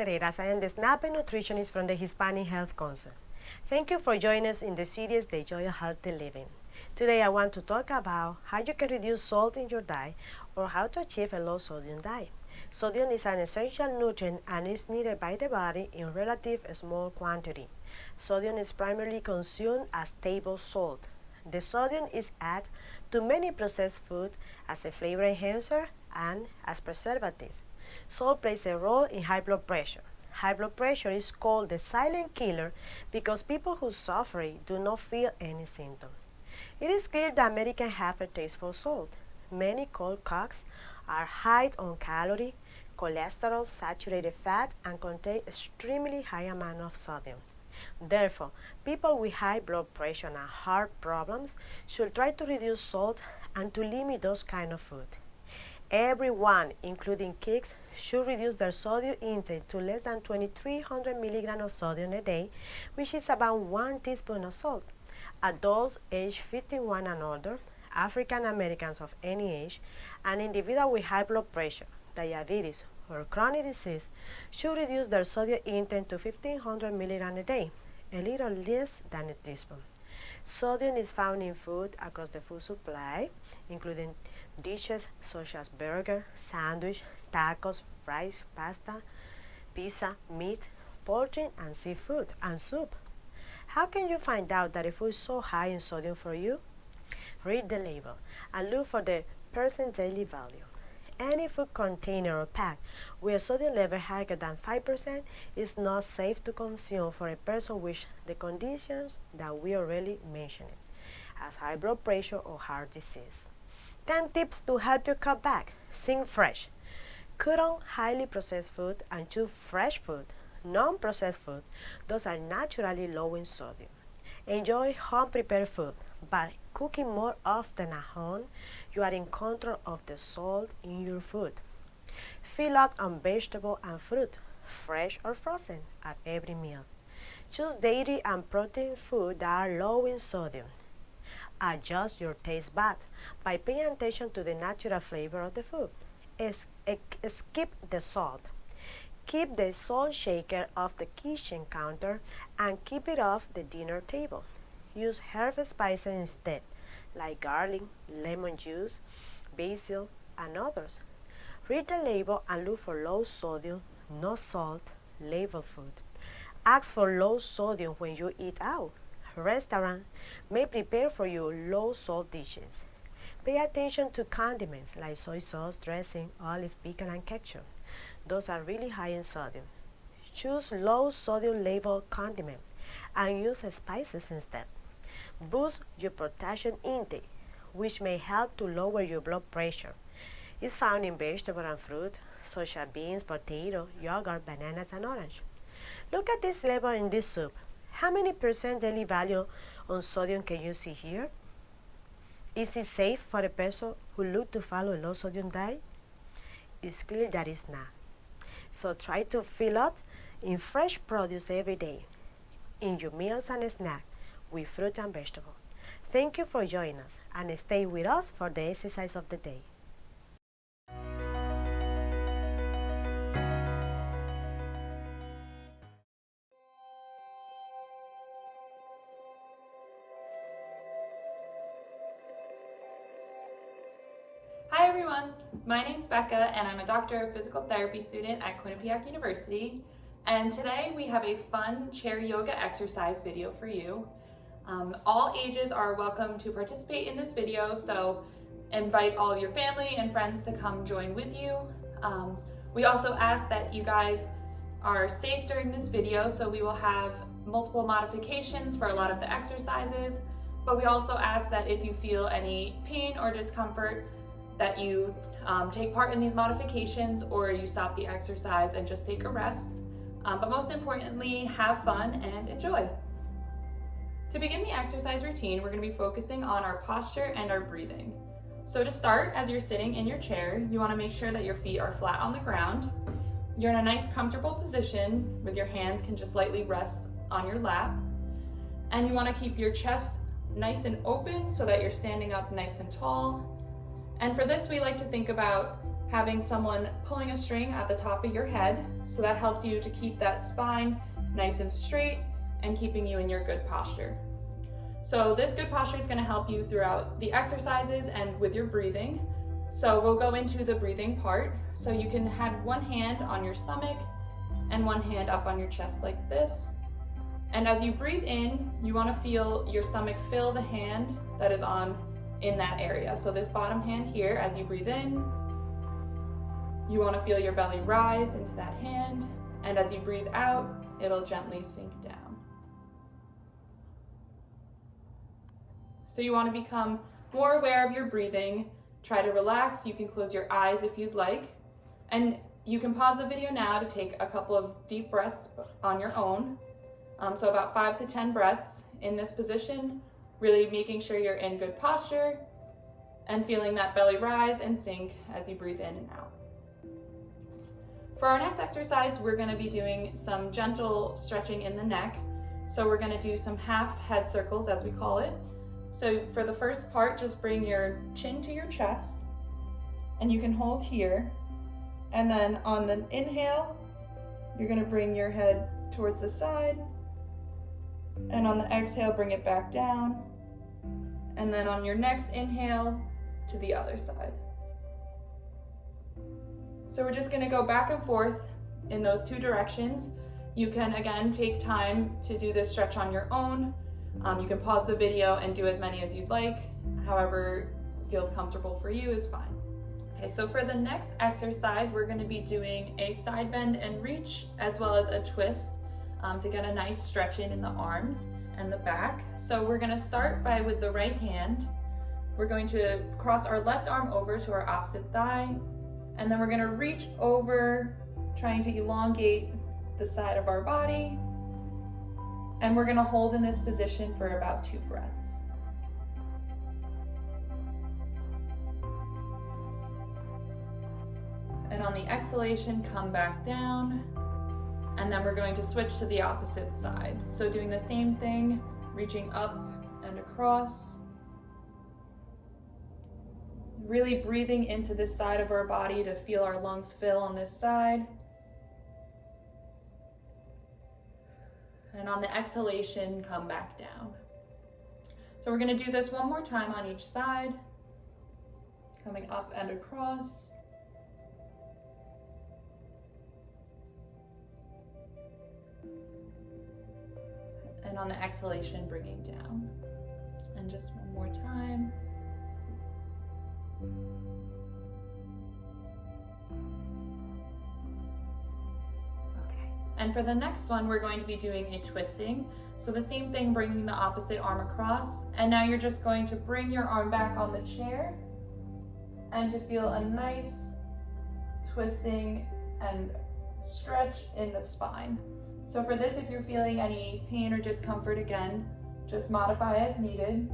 Ferreras. I am the SNAP nutritionist from the Hispanic Health Council. Thank you for joining us in the series, The Joy of Healthy Living. Today I want to talk about how you can reduce salt in your diet or how to achieve a low sodium diet. Sodium is an essential nutrient and is needed by the body in relatively small quantity. Sodium is primarily consumed as table salt. The sodium is added to many processed foods as a flavor enhancer and as preservative. Salt plays a role in high blood pressure. High blood pressure is called the silent killer because people who suffer it do not feel any symptoms. It is clear that Americans have a taste for salt. Many cold cooks are high on calories, cholesterol, saturated fat, and contain extremely high amount of sodium. Therefore, people with high blood pressure and heart problems should try to reduce salt and to limit those kind of food. Everyone, including kids, should reduce their sodium intake to less than 2,300 milligrams of sodium a day, which is about 1 teaspoon of salt. Adults aged 51 and older, African Americans of any age, and individuals with high blood pressure, diabetes, or chronic disease should reduce their sodium intake to 1,500 milligrams a day, a little less than a teaspoon. Sodium is found in food across the food supply, including dishes such as burger, sandwich, tacos, rice, pasta, pizza, meat, poultry, and seafood, and soup. How can you find out that a food is so high in sodium for you? Read the label and look for the percent daily value. Any food container or pack with a sodium level higher than 5% is not safe to consume for a person with the conditions that we already mentioned, as high blood pressure or heart disease. 10 tips to help you cut back. Think fresh. Cut on highly processed food and choose fresh food. Non-processed food, those are naturally low in sodium. Enjoy home-prepared food. By cooking more often at home, you are in control of the salt in your food. Fill up on vegetable and fruit, fresh or frozen, at every meal. Choose dairy and protein food that are low in sodium. Adjust your taste buds by paying attention to the natural flavor of the food. Skip the salt. Keep the salt shaker off the kitchen counter and keep it off the dinner table. Use herb spices instead, like garlic, lemon juice, basil, and others. Read the label and look for low sodium, no salt, label food. Ask for low sodium when you eat out. Restaurants may prepare for you low salt dishes. Pay attention to condiments like soy sauce, dressing, olive, pickle, and ketchup. Those are really high in sodium. Choose low sodium labeled condiments and use spices instead. Boost your potassium intake, which may help to lower your blood pressure. It's found in vegetables and fruit, such as beans, potatoes, yogurt, bananas, and orange. Look at this label in this soup. How many percent daily value on sodium can you see here? Is it safe for a person who looks to follow a low sodium diet? It's clear that it's not. So try to fill up in fresh produce every day, in your meals and snacks, with fruit and vegetables. Thank you for joining us, and stay with us for the exercise of the day. Hi everyone, my name's Becca and I'm a Doctor of Physical Therapy student at Quinnipiac University, and today we have a fun chair yoga exercise video for you. All ages are welcome to participate in this video, so invite all your family and friends to come join with you. We also ask that you guys are safe during this video, so we will have multiple modifications for a lot of the exercises, but we also ask that if you feel any pain or discomfort, that you take part in these modifications or you stop the exercise and just take a rest. But most importantly, have fun and enjoy. To begin the exercise routine, we're going to be focusing on our posture and our breathing. So to start, as you're sitting in your chair, you want to make sure that your feet are flat on the ground. You're in a nice comfortable position with your hands can just lightly rest on your lap. And you want to keep your chest nice and open so that you're standing up nice and tall. And for this, we like to think about having someone pulling a string at the top of your head. So that helps you to keep that spine nice and straight and keeping you in your good posture. So this good posture is going to help you throughout the exercises and with your breathing. So we'll go into the breathing part. So you can have one hand on your stomach and one hand up on your chest like this. And as you breathe in, you want to feel your stomach fill the hand that is in that area. So this bottom hand here, as you breathe in, you want to feel your belly rise into that hand. And as you breathe out, it'll gently sink down. So you want to become more aware of your breathing. Try to relax. You can close your eyes if you'd like. And you can pause the video now to take a couple of deep breaths on your own. So about 5 to 10 breaths in this position, really making sure you're in good posture and feeling that belly rise and sink as you breathe in and out. For our next exercise, we're going to be doing some gentle stretching in the neck. So we're going to do some half head circles, as we call it. So for the first part, just bring your chin to your chest and you can hold here. And then on the inhale, you're going to bring your head towards the side. And on the exhale, bring it back down. And then on your next inhale, to the other side. So we're just going to go back and forth in those two directions. You can, again, take time to do this stretch on your own. You can pause the video and do as many as you'd like. However feels comfortable for you is fine. Okay, so for the next exercise, we're going to be doing a side bend and reach, as well as a twist to get a nice stretch in the arms and the back. So we're going to start with the right hand. We're going to cross our left arm over to our opposite thigh, and then we're going to reach over, trying to elongate the side of our body. And we're going to hold in this position for about 2 breaths. And on the exhalation, come back down. And then we're going to switch to the opposite side. So doing the same thing, reaching up and across. Really breathing into this side of our body to feel our lungs fill on this side. And on the exhalation, come back down. So we're going to do this one more time on each side. Coming up and across. And on the exhalation, bringing down. And just one more time. And for the next one, we're going to be doing a twisting. So the same thing, bringing the opposite arm across. And now you're just going to bring your arm back on the chair and to feel a nice twisting and stretch in the spine. So for this, if you're feeling any pain or discomfort, again, just modify as needed.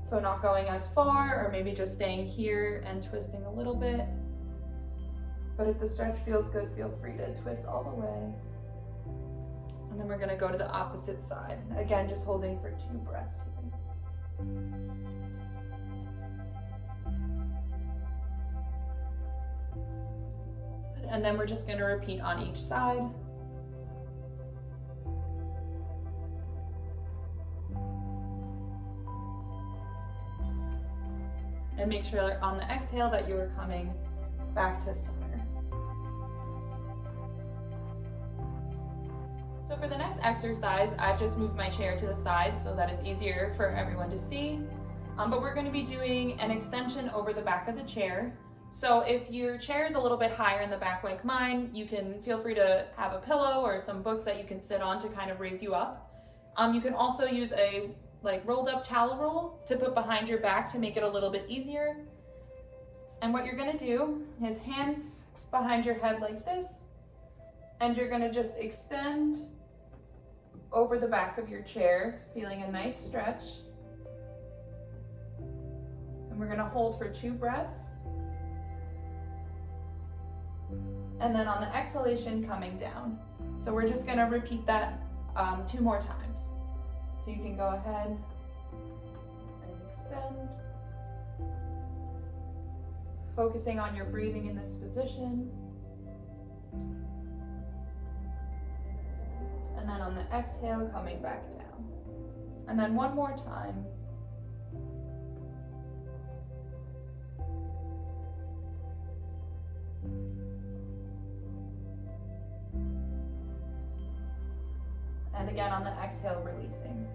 So not going as far, or maybe just staying here and twisting a little bit. But if the stretch feels good, feel free to twist all the way. And then we're going to go to the opposite side. Again, just holding for 2 breaths here. And then we're just going to repeat on each side. And make sure on the exhale that you are coming back to center. So for the next exercise, I've just moved my chair to the side so that it's easier for everyone to see. But we're going to be doing an extension over the back of the chair. So if your chair is a little bit higher in the back like mine, you can feel free to have a pillow or some books that you can sit on to kind of raise you up. You can also use a rolled up towel roll to put behind your back to make it a little bit easier. And what you're going to do is hands behind your head like this, and you're going to just extend over the back of your chair, feeling a nice stretch. And we're going to hold for 2 breaths. And then on the exhalation, coming down. So we're just going to repeat that 2 more times. So you can go ahead and extend. Focusing on your breathing in this position. And then on the exhale, coming back down. And then one more time. And again on the exhale, releasing.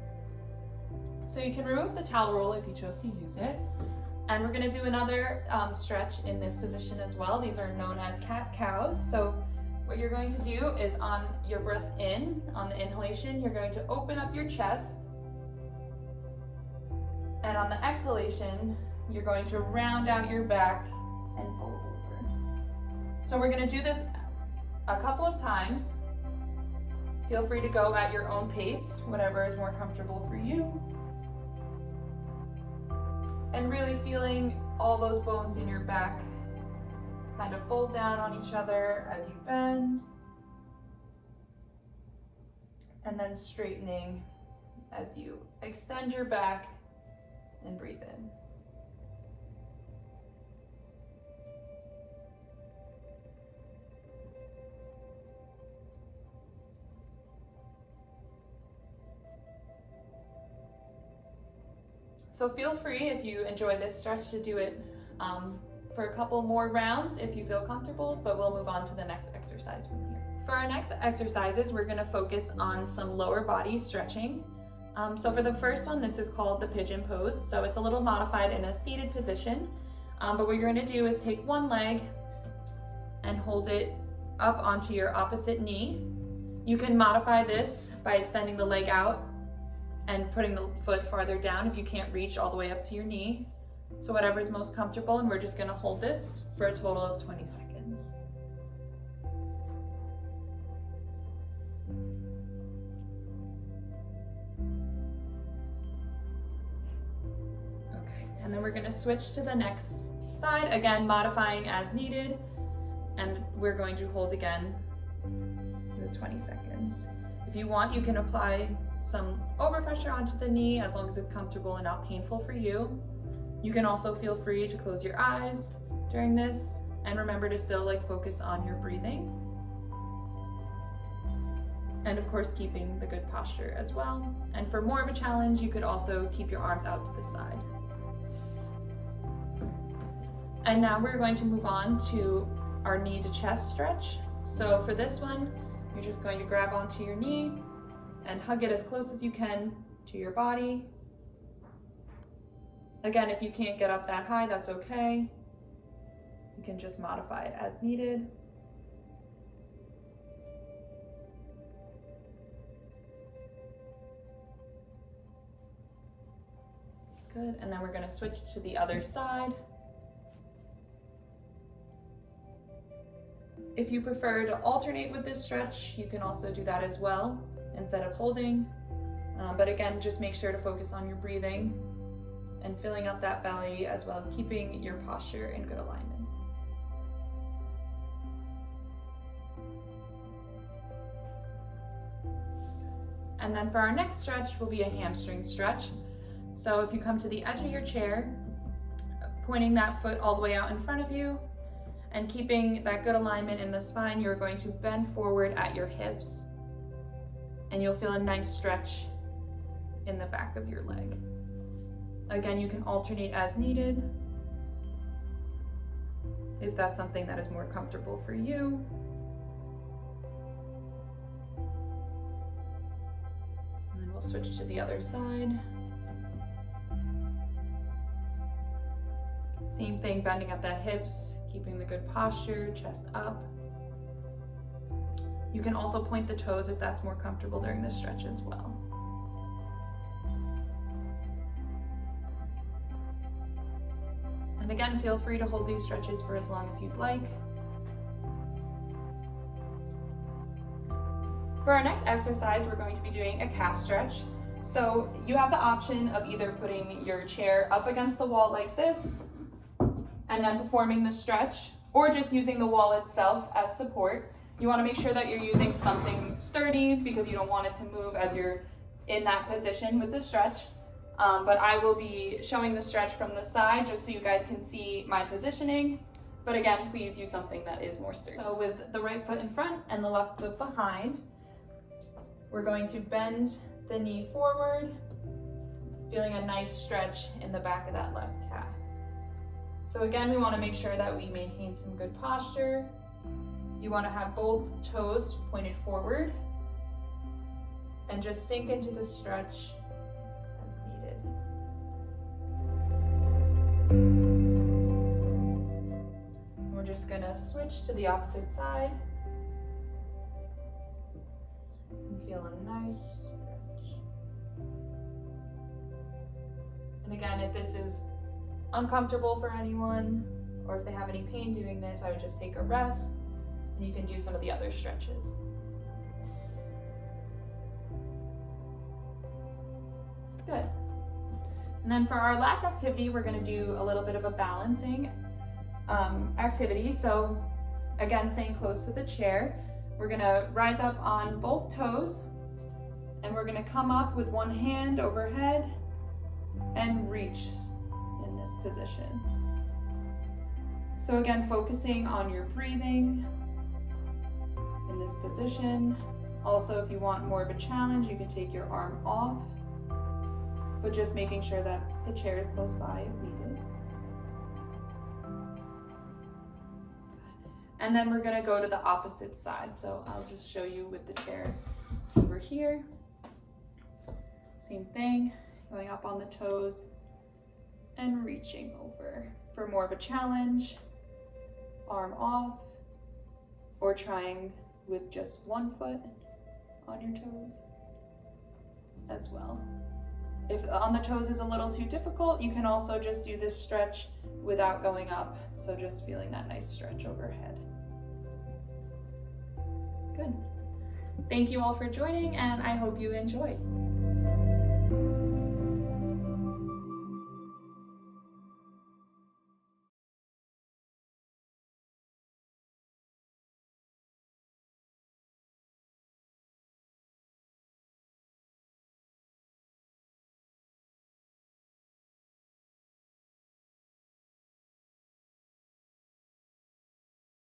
So you can remove the towel roll if you chose to use it. And we're gonna do another stretch in this position as well. These are known as cat-cows. So what you're going to do is on your breath in, on the inhalation, you're going to open up your chest. And on the exhalation, you're going to round out your back and fold over. So we're gonna do this a couple of times. Feel free to go at your own pace, whatever is more comfortable for you. And really feeling all those bones in your back kind of fold down on each other as you bend. And then straightening as you extend your back and breathe in. So feel free, if you enjoy this stretch, to do it for a couple more rounds if you feel comfortable, but we'll move on to the next exercise from here. For our next exercises, we're gonna focus on some lower body stretching. So for the first one, this is called the pigeon pose. So it's a little modified in a seated position, but what you're gonna do is take one leg and hold it up onto your opposite knee. You can modify this by extending the leg out and putting the foot farther down if you can't reach all the way up to your knee. So whatever is most comfortable, and we're just gonna hold this for a total of 20 seconds. Okay, and then we're gonna switch to the next side, again, modifying as needed, and we're going to hold again for 20 seconds. If you want, you can apply some overpressure onto the knee as long as it's comfortable and not painful for you. You can also feel free to close your eyes during this, and remember to still focus on your breathing. And of course, keeping the good posture as well. And for more of a challenge, you could also keep your arms out to the side. And now we're going to move on to our knee to chest stretch. So for this one, you're just going to grab onto your knee and hug it as close as you can to your body. Again, if you can't get up that high, that's okay. You can just modify it as needed. Good, and then we're gonna switch to the other side. If you prefer to alternate with this stretch, you can also do that as well, instead of holding. But again, just make sure to focus on your breathing and filling up that belly, as well as keeping your posture in good alignment. And then for our next stretch will be a hamstring stretch. So if you come to the edge of your chair, pointing that foot all the way out in front of you, and keeping that good alignment in the spine, you're going to bend forward at your hips, and you'll feel a nice stretch in the back of your leg. Again, you can alternate as needed if that's something that is more comfortable for you. And then we'll switch to the other side. Same thing, bending at the hips, keeping the good posture, chest up. You can also point the toes if that's more comfortable during this stretch as well. And again, feel free to hold these stretches for as long as you'd like. For our next exercise, we're going to be doing a calf stretch. So you have the option of either putting your chair up against the wall like this, and then performing the stretch, or just using the wall itself as support. You want to make sure that you're using something sturdy because you don't want it to move as you're in that position with the stretch. but I will be showing the stretch from the side just so you guys can see my positioning. But again, please use something that is more sturdy. So with the right foot in front and the left foot behind, we're going to bend the knee forward, feeling a nice stretch in the back of that left calf. So again, we want to make sure that we maintain some good posture. You want to have both toes pointed forward and just sink into the stretch as needed. We're just going to switch to the opposite side and feel a nice stretch. And again, if this is uncomfortable for anyone, or if they have any pain doing this, I would just take a rest and you can do some of the other stretches. Good. And then for our last activity, we're going to do a little bit of a balancing activity. So again, staying close to the chair, we're going to rise up on both toes and we're going to come up with one hand overhead and reach in this position. So again, focusing on your breathing in this position. Also, if you want more of a challenge, you can take your arm off, but just making sure that the chair is close by if needed. And then we're going to go to the opposite side. So I'll just show you with the chair over here. Same thing, going up on the toes and reaching over. For more of a challenge, arm off, or trying with just one foot on your toes as well. If on the toes is a little too difficult, you can also just do this stretch without going up. So just feeling that nice stretch overhead. Good. Thank you all for joining, and I hope you enjoyed.